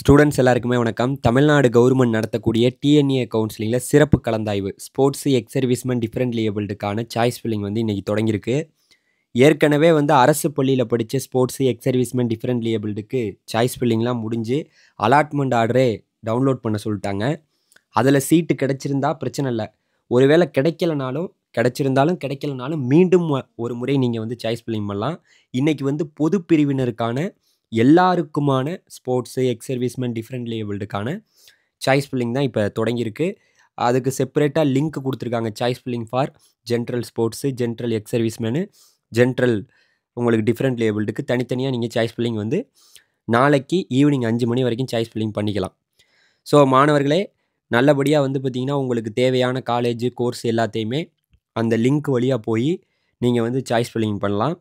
Students எல்லாருக்குமே வணக்கம். Tamil Nadu government நடத்தக்கூடிய டிஎன்ஏ கவுன்சிலிங்கில் சிறப்பு கலந்தாய்வு ஸ்போர்ட்ஸ் எக்ஸ் சர்வீஸ்மென் டிஃபரெண்ட்லி ஏபிள்டுக்கான சாய்ஸ் ஃபில்லிங் வந்து இன்றைக்கி தொடங்கியிருக்கு. ஏற்கனவே வந்து அரசு பள்ளியில் படித்த ஸ்போர்ட்ஸ் எக்ஸ் சர்வீஸ்மென் டிஃபரெண்ட்லி ஏபிள்டுக்கு சாய்ஸ் ஃபில்லிங்லாம் முடிஞ்சு அலாட்மெண்ட் ஆர்டரே டவுன்லோட் பண்ண சொல்லிட்டாங்க. அதில் சீட்டு கிடைச்சிருந்தா பிரச்சனை இல்லை. ஒருவேளை கிடைக்கலனாலும் மீண்டும் ஒரு முறை நீங்கள் வந்து சாய்ஸ் ஃபில்லிங் பண்ணலாம். இன்றைக்கி வந்து பொது பிரிவினருக்கான எல்லாருக்குமான ஸ்போர்ட்ஸு எக்ஸ் சர்வீஸ்மென் டிஃபரெண்ட்லி ஏபிள்டுக்கான சாய்ஸ் ஃபில்லிங் தான் இப்போ தொடங்கியிருக்கு. அதுக்கு செப்பரேட்டாக லிங்க் கொடுத்துருக்காங்க. Choice filling for general sports, general ex servicemen, general உங்களுக்கு டிஃபரெண்ட்லி ஏபிள்டுக்கு தனித்தனியாக நீங்கள் சாய்ஸ் ஃபில்லிங் வந்து நாளைக்கு ஈவினிங் 5 மணி வரைக்கும் சாய்ஸ் ஃபில்லிங் பண்ணிக்கலாம். ஸோ மாணவர்களே, நல்லபடியாக வந்து பார்த்திங்கன்னா உங்களுக்கு தேவையான காலேஜு கோர்ஸ் எல்லாத்தையுமே அந்த லிங்க் வழியாக போய் நீங்கள் வந்து சாய்ஸ் ஃபில்லிங் பண்ணலாம்.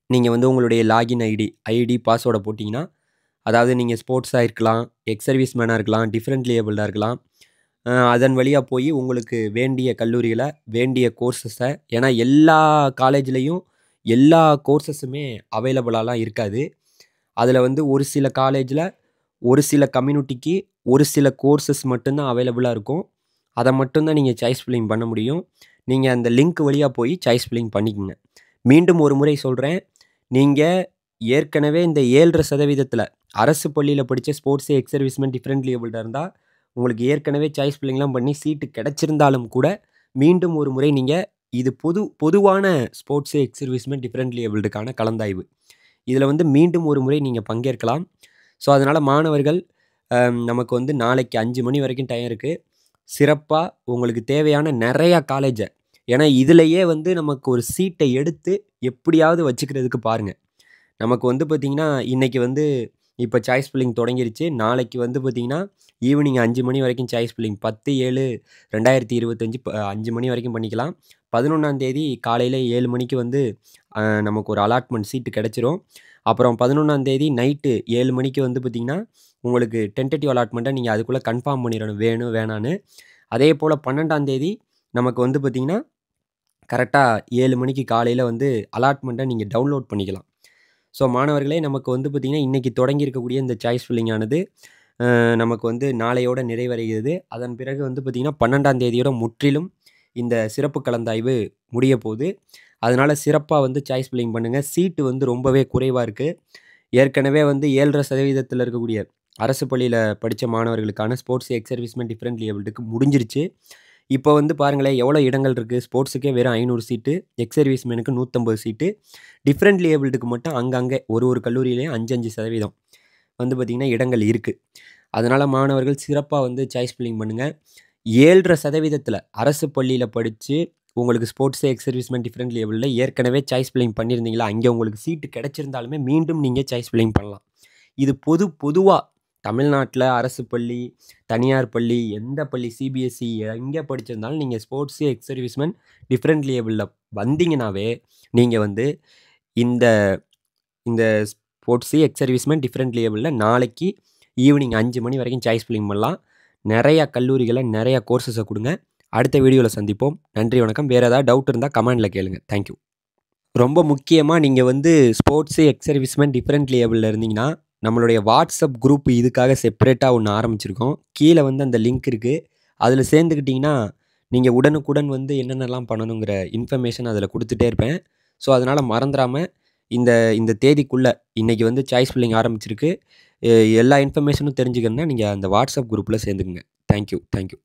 நீங்கள் வந்து உங்களுடைய லாகின் ஐடி பாஸ்வேர்டை போட்டிங்கன்னா, அதாவது நீங்கள் ஸ்போர்ட்ஸாக இருக்கலாம், எக்ஸ் சர்வீஸ்மேனாக இருக்கலாம், டிஃபரெண்ட்லி ஏபிள்டாக இருக்கலாம், அதன் வழியாக போய் உங்களுக்கு வேண்டிய கல்லூரிகளை வேண்டிய கோர்ஸஸை, ஏன்னா எல்லா காலேஜ்லேயும் எல்லா கோர்ஸஸுமே அவைலபிளாலாம் இருக்காது. அதில் வந்து ஒரு சில காலேஜில் ஒரு சில கம்யூனிட்டிக்கு ஒரு சில கோர்ஸஸ் மட்டும்தான் அவைலபிளாக இருக்கும். அதை மட்டும்தான் நீங்கள் சாய்ஸ் ஃபில்லிங் பண்ண முடியும். நீங்கள் அந்த லிங்க் வழியாக போய் சாய்ஸ் ஃபில்லிங் பண்ணிக்கோங்க. மீண்டும் ஒரு முறை சொல்கிறேன், நீங்கள் ஏற்கனவே இந்த 7.5% அரசு பள்ளியில் படித்த ஸ்போர்ட்ஸு எக்ஸ் சர்வீஸ்மென் டிஃபரெண்ட்லி ஏபிள்டாக இருந்தால் உங்களுக்கு ஏற்கனவே சாய்ஸ் ஃபில்லிங்லாம் பண்ணி சீட்டு கிடச்சிருந்தாலும் கூட மீண்டும் ஒரு முறை நீங்கள் இது பொதுவான ஸ்போர்ட்ஸு எக்ஸ் சர்வீஸ்மென் டிஃபரெண்ட்லி ஏபிள்டுக்கான கலந்தாய்வு. இதில் வந்து மீண்டும் ஒரு முறை நீங்கள் பங்கேற்கலாம். ஸோ அதனால் மாணவர்கள், நமக்கு வந்து நாளைக்கு 5 மணி வரைக்கும் டைம் இருக்குது. சிறப்பாக உங்களுக்கு தேவையான நிறையா காலேஜை, ஏன்னா இதிலையே வந்து நமக்கு ஒரு சீட்டை எடுத்து எப்படியாவது வச்சுக்கிறதுக்கு பாருங்கள். நமக்கு வந்து பார்த்திங்கன்னா இன்றைக்கி வந்து இப்போ சாய்ஸ் ஃபில்லிங் தொடங்கிருச்சு. நாளைக்கு வந்து பார்த்திங்கன்னா ஈவினிங் 5 மணி வரைக்கும் சாய்ஸ் ஃபில்லிங் 10/7/2025 5 மணி வரைக்கும் பண்ணிக்கலாம். 11ஆம் தேதி காலையில் 7 மணிக்கு வந்து நமக்கு ஒரு அலாட்மெண்ட் சீட்டு கிடச்சிரும். அப்புறம் 11ஆம் தேதி நைட்டு 7 மணிக்கு வந்து பார்த்திங்கன்னா உங்களுக்கு டென்டேட்டிவ் அலாட்மெண்ட்டை நீங்கள் அதுக்குள்ளே கன்ஃபார்ம் பண்ணிடணும், வேணும் வேணான்னு. அதே போல் 12ஆம் தேதி நமக்கு வந்து பார்த்திங்கன்னா கரெக்டாக 7 மணிக்கு காலையில் வந்து அலாட்மெண்ட்டை நீங்கள் டவுன்லோட் பண்ணிக்கலாம். ஸோ மாணவர்களே, நமக்கு வந்து பார்த்திங்கன்னா இன்றைக்கி தொடங்கியிருக்கக்கூடிய இந்த சாய்ஸ் ஃபில்லிங் ஆனது நமக்கு வந்து நாளையோட நிறைவடைகிறது. அதன் பிறகு வந்து பார்த்திங்கன்னா 12ஆம் தேதியோட முற்றிலும் இந்த சிறப்பு கலந்தாய்வு முடிய போகுது. அதனால் சிறப்பாக வந்து சாய்ஸ் ஃபில்லிங் பண்ணுங்கள். சீட்டு வந்து ரொம்பவே குறைவாக இருக்குது. ஏற்கனவே வந்து 7.5% இருக்கக்கூடிய அரசு பள்ளியில் படித்த மாணவர்களுக்கான ஸ்போர்ட்ஸ் எக்ஸ் சர்வீஸ்மென் டிஃபரெண்ட்லி ஏபிள்டுக்கு முடிஞ்சிருச்சு. இப்போ வந்து பாருங்களேன் எவ்வளோ இடங்கள் இருக்குது. ஸ்போர்ட்ஸுக்கே வெறும் 500 சீட்டு, எக்ஸ் சர்வீஸ்மேனுக்கு 150 சீட்டு, டிஃப்ரெண்ட்லி ஏபிள்டுக்கு மட்டும் அங்கங்கே ஒரு கல்லூரியிலையும் 5% வந்து பார்த்திங்கன்னா இடங்கள் இருக்குது. அதனால் மாணவர்கள் சிறப்பாக வந்து சாய்ஸ் ஃபில்லிங் பண்ணுங்கள். 7.5% அரசு பள்ளியில் படித்து உங்களுக்கு ஸ்போர்ட்ஸு எக்ஸ் சர்வீஸ்மென் டிஃபரெண்ட்லி ஏபிளில் ஏற்கனவே சாய்ஸ் ஃபில்லிங் பண்ணியிருந்தீங்களா, அங்கே உங்களுக்கு சீட்டு கிடச்சிருந்தாலுமே மீண்டும் நீங்கள் சாய்ஸ் ஃபில்லிங் பண்ணலாம். இது பொதுவாக தமிழ்நாட்டில் அரசு பள்ளி, தனியார் பள்ளி, எந்த பள்ளி, சிபிஎஸ்சி எங்கே படிச்சிருந்தாலும் நீங்கள் ஸ்போர்ட்ஸு எக்ஸ் சர்வீஸ்மென் டிஃபரெண்ட்லி ஏபிளில் வந்தீங்கன்னாவே நீங்கள் வந்து இந்த ஸ்போர்ட்ஸு எக்ஸ் சர்வீஸ்மென் டிஃபரெண்ட்லி ஏபிளில் நாளைக்கு ஈவினிங் 5 மணி வரைக்கும் சாய்ஸ் ஃபில்லிங் பண்ணலாம். நிறையா கல்லூரிகளை நிறையா கோர்ஸஸை கொடுங்க. அடுத்த வீடியோவில் சந்திப்போம். நன்றி, வணக்கம். வேறு ஏதாவது டவுட் இருந்தால் கமெண்டில் கேளுங்க. தேங்க்யூ. ரொம்ப முக்கியமாக நீங்கள் வந்து ஸ்போர்ட்ஸு எக்ஸ் சர்வீஸ்மென் டிஃபரெண்ட்லி ஏபிளில் இருந்தீங்கன்னா நம்மளுடைய வாட்ஸ்அப் குரூப் இதுக்காக செப்பரேட்டாக ஒன்று ஆரம்பிச்சிருக்கோம். கீழே வந்து அந்த லிங்க் இருக்குது. அதில் சேர்ந்துக்கிட்டிங்கன்னா நீங்கள் உடனுக்குடன் வந்து என்னென்னலாம் பண்ணணுங்கிற இன்ஃபர்மேஷன் அதில் கொடுத்துட்டே இருப்பேன். ஸோ அதனால் மறந்துடாமல் இந்த தேதிக்குள்ளே இன்றைக்கி வந்து சாய்ஸ் ஃபில்லிங் ஆரம்பிச்சிருக்கு. எல்லா இன்ஃபர்மேஷனும் தெரிஞ்சுக்கணுன்னா நீங்கள் அந்த வாட்ஸ்அப் குரூப்பில் சேர்ந்துக்குங்க. தேங்க்யூ.